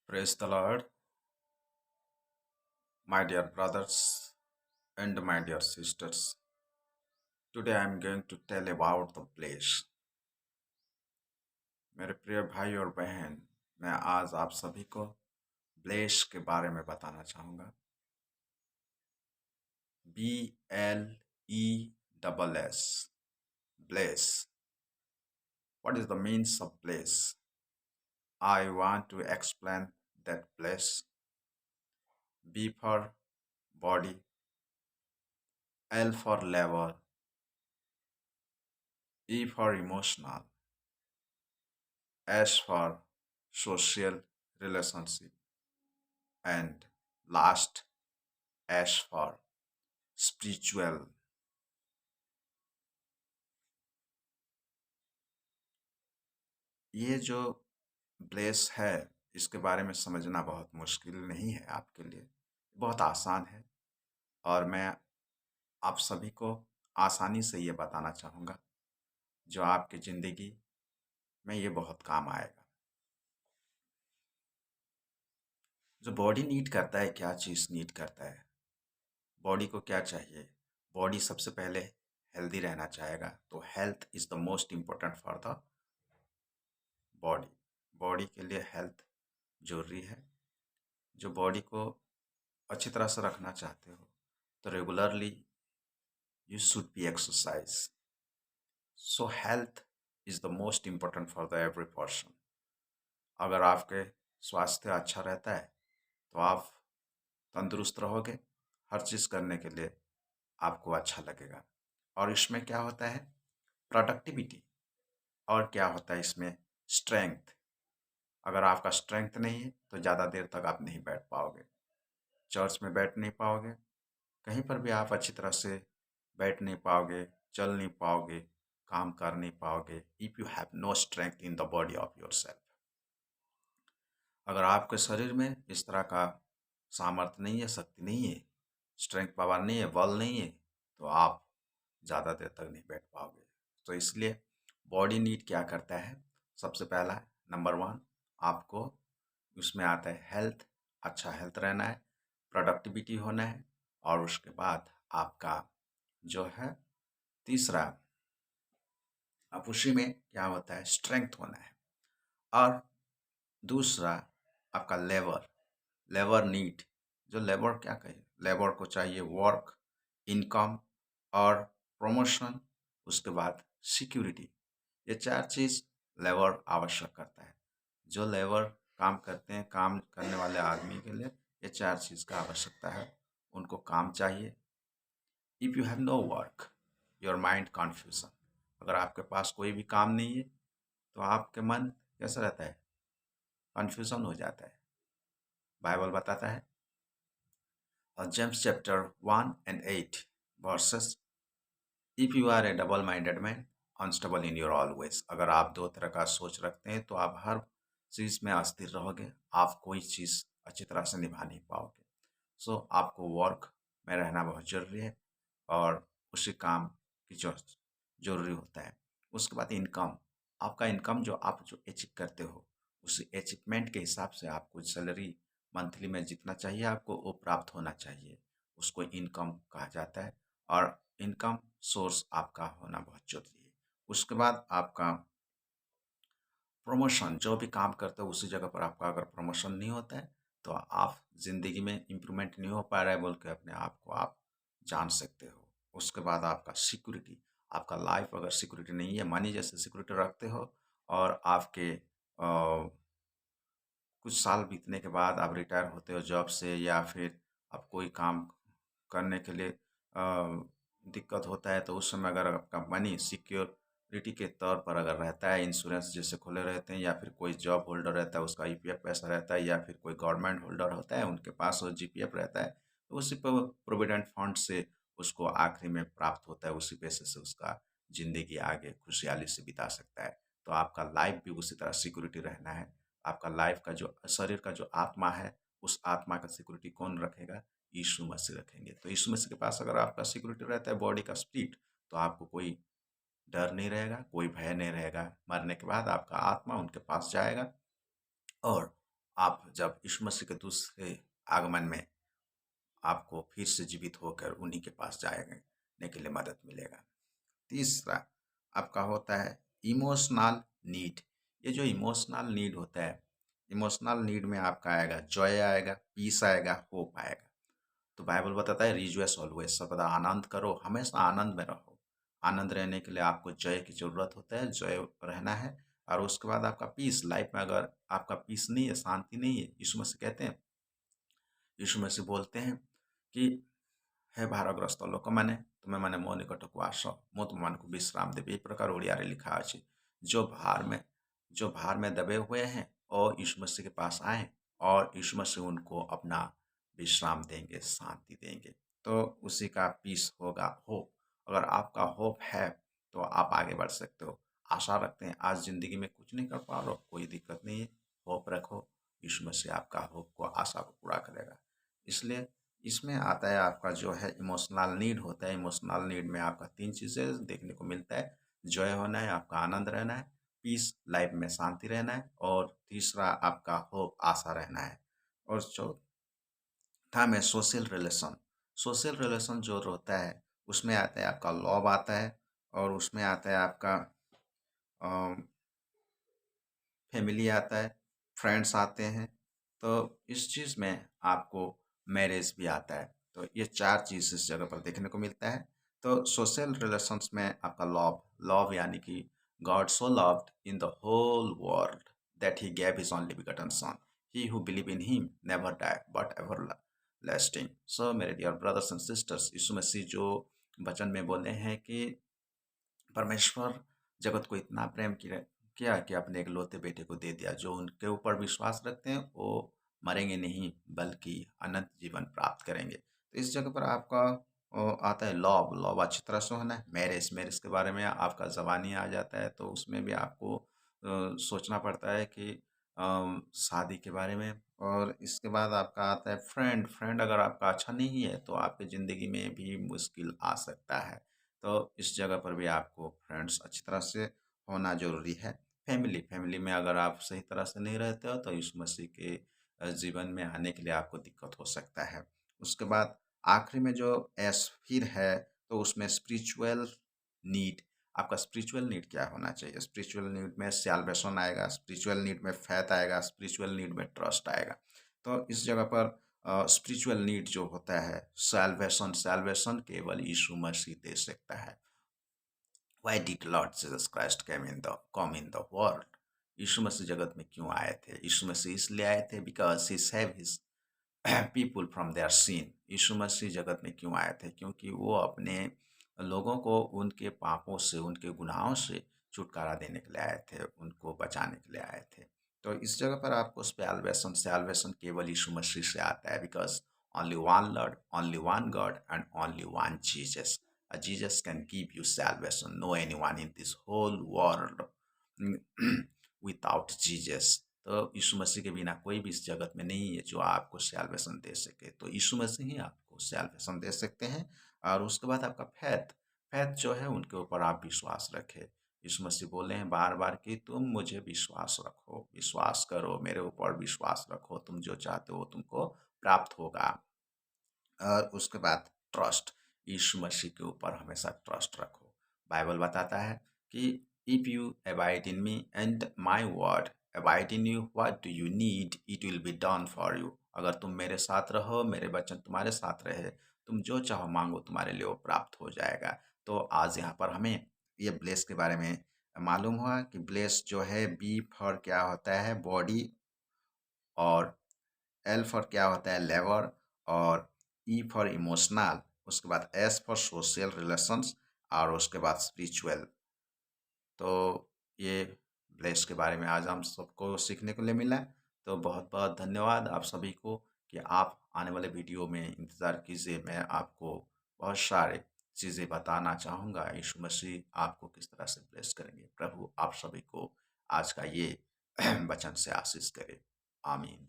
Praise the Lord, my dear brothers and my dear sisters. Today I am going to tell about the place. मेरे प्रिय भाई और बहन, मैं आज आप सभी को ब्लेस के बारे में बताना चाहूँगा। BLESS, bless. What is the means of bliss? I want to explain that bliss. B for body, L for level, E for emotional, S for social relationship, and last S for spiritual. ये जो bless है इसके बारे में समझना बहुत मुश्किल नहीं है आपके लिए, बहुत आसान है और मैं आप सभी को आसानी से ये बताना चाहूँगा जो आपकी ज़िंदगी में ये बहुत काम आएगा। जो बॉडी नीड करता है, क्या चीज़ नीड करता है, बॉडी को क्या चाहिए? बॉडी सबसे पहले हेल्दी रहना चाहेगा, तो health is the most important for the body. Body के लिए हेल्थ जरूरी है। जो बॉडी को अच्छी तरह से रखना चाहते हो तो regularly you should be exercise. So health is the most important for the every person. अगर आपके स्वास्थ्य अच्छा रहता है तो आप तंदुरुस्त रहोगे, हर चीज़ करने के लिए आपको अच्छा लगेगा। और इसमें क्या होता है? प्रोडक्टिविटी। और क्या होता है इसमें? स्ट्रेंथ। अगर आपका स्ट्रेंथ नहीं है तो ज़्यादा देर तक आप नहीं बैठ पाओगे, चर्च में बैठ नहीं पाओगे, कहीं पर भी आप अच्छी तरह से बैठ नहीं पाओगे, चल नहीं पाओगे, काम कर नहीं पाओगे। If you have no strength in the body of your self. अगर आपके शरीर में इस तरह का सामर्थ्य नहीं है, शक्ति नहीं है, स्ट्रेंथ पावर नहीं है, बल नहीं है, तो आप ज़्यादा देर तक नहीं बैठ पाओगे। तो इसलिए बॉडी नीड क्या करता है? सबसे पहला नंबर वन, आपको उसमें आता है हेल्थ। अच्छा हेल्थ रहना है, प्रोडक्टिविटी होना है, और उसके बाद आपका जो है तीसरा, अब उसी में क्या होता है? स्ट्रेंथ होना है। और दूसरा आपका लेबर, लेबर नीड। जो लेबर क्या कहे? लेबर को चाहिए वर्क, इनकम और प्रमोशन, उसके बाद सिक्योरिटी। ये चार चीज़ लेबर आवश्यक करता है। जो लेबर काम करते हैं, काम करने वाले आदमी के लिए ये चार चीज़ का आवश्यकता है। उनको काम चाहिए। If you have no work, your mind confusion. अगर आपके पास कोई भी काम नहीं है तो आपके मन कैसा रहता है? कन्फ्यूजन हो जाता है। बाइबल बताता है James chapter 1 and 8 verses, if you are a double minded man unstable in your always. अगर आप दो तरह का सोच रखते हैं तो आप हर चीज़ में अस्थिर रहोगे, आप कोई चीज़ अच्छी तरह से निभा नहीं पाओगे। सो आपको वर्क में रहना बहुत ज़रूरी है और उसी काम की जो ज़रूरी होता है। उसके बाद इनकम, आपका इनकम जो आप जो अचीव करते हो उस अचीवमेंट के हिसाब से आपको सैलरी मंथली में जितना चाहिए आपको वो प्राप्त होना चाहिए, उसको इनकम कहा जाता है। और इनकम सोर्स आपका होना बहुत ज़रूरी है। उसके बाद आपका प्रमोशन, जो भी काम करते हो उसी जगह पर आपका अगर प्रमोशन नहीं होता है तो आप ज़िंदगी में इम्प्रूवमेंट नहीं हो पा रहा है बोल के अपने आप को आप जान सकते हो। उसके बाद आपका सिक्योरिटी, आपका लाइफ अगर सिक्योरिटी नहीं है, मनी जैसे सिक्योरिटी रखते हो और आपके कुछ साल बीतने के बाद आप रिटायर होते हो जॉब से, या फिर आप कोई काम करने के लिए दिक्कत होता है, तो उस समय अगर आपका मनी सिक्योरिटी के तौर पर अगर रहता है, इंश्योरेंस जैसे खुले रहते हैं, या फिर कोई जॉब होल्डर रहता है उसका ईपीएफ पैसा रहता है, या फिर कोई गवर्नमेंट होल्डर होता है उनके पास वो जीपीएफ रहता है, तो उसी पर प्रोविडेंट फंड से उसको आखिरी में प्राप्त होता है, उसी पैसे से उसका ज़िंदगी आगे खुशहाली से बिता सकता है। तो आपका लाइफ भी उसी तरह सिक्योरिटी रहना है। आपका लाइफ का जो शरीर का जो आत्मा है, उस आत्मा का सिक्योरिटी कौन रखेगा? यीशु मसीह रखेंगे। तो यीशु मसीह के पास अगर आपका सिक्योरिटी रहता है बॉडी का स्पिरिट, तो आपको कोई डर नहीं रहेगा, कोई भय नहीं रहेगा। मरने के बाद आपका आत्मा उनके पास जाएगा और आप जब यीशु मसीह के दूसरे आगमन में आपको फिर से जीवित होकर उन्हीं के पास जाने के लिए मदद मिलेगा। तीसरा आपका होता है इमोशनल नीड। ये जो इमोशनल नीड होता है, इमोशनल नीड में आपका आएगा जॉय आएगा, पीस आएगा, होप आएगा। तो बाइबल बताता है रिजॉइस ऑलवेज, सर्वदा आनंद करो, हमेशा आनंद में रहो। आनंद रहने के लिए आपको जय की ज़रूरत होता है, जय रहना है। और उसके बाद आपका पीस, लाइफ में अगर आपका पीस नहीं है, शांति नहीं है, यीशु मसीह कहते हैं, यीशु मसीह बोलते हैं कि ହେ ଭାରଗ୍ରସ୍ତ ଲୋକମାନେ ତୁମେମାନେ ମୋ ନିକଟକୁ ଆସ, ମୁଁ ତୁମମାନଙ୍କୁ विश्राम देवी। इस प्रकार ओडिया रे लिखा अछि, जो भार में दबे हुए हैं और यीशु मसीह के पास आए और यीशु मसीह उनको अपना विश्राम देंगे, शांति देंगे। तो उसी का पीस होगा होप। अगर आपका होप है तो आप आगे बढ़ सकते हो। आशा रखते हैं आज ज़िंदगी में कुछ नहीं कर पा रहे हो, कोई दिक्कत नहीं है, होप रखो, यीशु मसीह आपका होप को, आशा को पूरा करेगा। इसलिए इसमें आता है आपका जो है इमोशनल नीड होता है। इमोशनल नीड में आपका 3 चीज़ें देखने को मिलता है, जॉय होना है, आपका आनंद रहना है, पीस लाइफ में शांति रहना है, और तीसरा आपका होप, आशा रहना है। और चौथा में सोशल रिलेशन। सोशल रिलेशन जो होता है उसमें आता है आपका लव आता है, और उसमें आता है आपका फैमिली आता है, फ्रेंड्स आते हैं। तो इस चीज़ में आपको मैरिज भी आता है। तो ये 4 चीज़ इस जगह पर देखने को मिलता है। तो सोशल रिलेशंस में आपका लव, लव यानी कि God so loved in the whole world that he gave his only begotten son, he who believe in him never die but everlasting. So मेरे dear brothers and sisters, Yeshu Masih जो वचन में बोले हैं कि परमेश्वर जगत को इतना प्रेम किया कि अपने इकलौते बेटे को दे दिया, जो उनके ऊपर विश्वास रखते हैं वो मरेंगे नहीं बल्कि अनंत जीवन प्राप्त करेंगे। तो इस जगह पर आपका आता है लव, लव अच्छी तरह से होना है। मैरिज, मैरिज के बारे में आपका ज़बानी आ जाता है, तो उसमें भी आपको सोचना पड़ता है कि शादी के बारे में। और इसके बाद आपका आता है फ्रेंड। फ्रेंड अगर आपका अच्छा नहीं है तो आपकी ज़िंदगी में भी मुश्किल आ सकता है। तो इस जगह पर भी आपको फ्रेंड्स अच्छी तरह से होना ज़रूरी है। फैमिली, फैमिली में अगर आप सही तरह से नहीं रहते हो तो यीशु मसीह के जीवन में आने के लिए आपको दिक्कत हो सकता है। उसके बाद आखिरी में जो एस फिर है, तो उसमें स्पिरिचुअल नीड। आपका स्पिरिचुअल नीड क्या होना चाहिए? स्पिरिचुअल नीड में सैल्वेशन आएगा, स्पिरिचुअल नीड में फेथ आएगा, स्पिरिचुअल नीड में ट्रस्ट आएगा। तो इस जगह पर स्पिरिचुअल नीड जो होता है, सैल्वेशन, सैल्वेशन केवल यीशु मसीह दे सकता है। Why did Lord Jesus Christ come in the world? यीशु मसीह जगत में क्यों आए थे? यीशु मसीह इसलिए आए थे because he saved his people from their sin। यीशु मसीह जगत में क्यों आए थे? क्योंकि वो अपने लोगों को उनके पापों से, उनके गुनाहों से छुटकारा देने के लिए आए थे, उनको बचाने के लिए आए थे। तो इस जगह पर आपको सैल्वेशन, सैल्वेशन केवल यीशु मसीह से आता है, because only one Lord, only one God and only one Jesus. Jesus can give you salvation. No anyone in this whole world without Jesus। तो यीशु मसीह के बिना कोई भी इस जगत में नहीं है जो आपको सैल्वेशन दे सके। तो यीशु मसीह ही आपको सैल्वेशन दे सकते हैं। और उसके बाद आपका फैथ, फैथ जो है उनके ऊपर आप विश्वास रखें। यीशु मसीह बोले हैं बार बार कि तुम मुझे विश्वास रखो, विश्वास करो, मेरे ऊपर विश्वास रखो, तुम जो चाहते हो तुमको प्राप्त होगा। और उसके बाद ट्रस्ट, यीशु मसीह के ऊपर हमेशा ट्रस्ट रखो। बाइबल बताता है कि if you abide in me and my word abide in you, what do you need it will be done for you. अगर तुम मेरे साथ रहो, मेरे वचन तुम्हारे साथ रहे, तुम जो चाहो मांगो तुम्हारे लिए वो प्राप्त हो जाएगा। तो आज यहाँ पर हमें ये ब्लेस के बारे में मालूम हुआ कि ब्लेस जो है, बी फॉर क्या होता है, बॉडी, और एल फॉर क्या होता है, लेबर, और ई फॉर इमोशनल, उसके बाद एस फॉर सोशल रिलेशंस, और उसके बाद स्पिरिचुअल। तो ये ब्लेस के बारे में आज हम सबको सीखने को लिए मिला। तो बहुत बहुत धन्यवाद आप सभी को कि आप आने वाले वीडियो में इंतज़ार कीजिए। मैं आपको बहुत सारे चीज़ें बताना चाहूँगा, यीशु मसीह आपको किस तरह से ब्लेस करेंगे। प्रभु आप सभी को आज का ये वचन से आशीष करे। आमीन।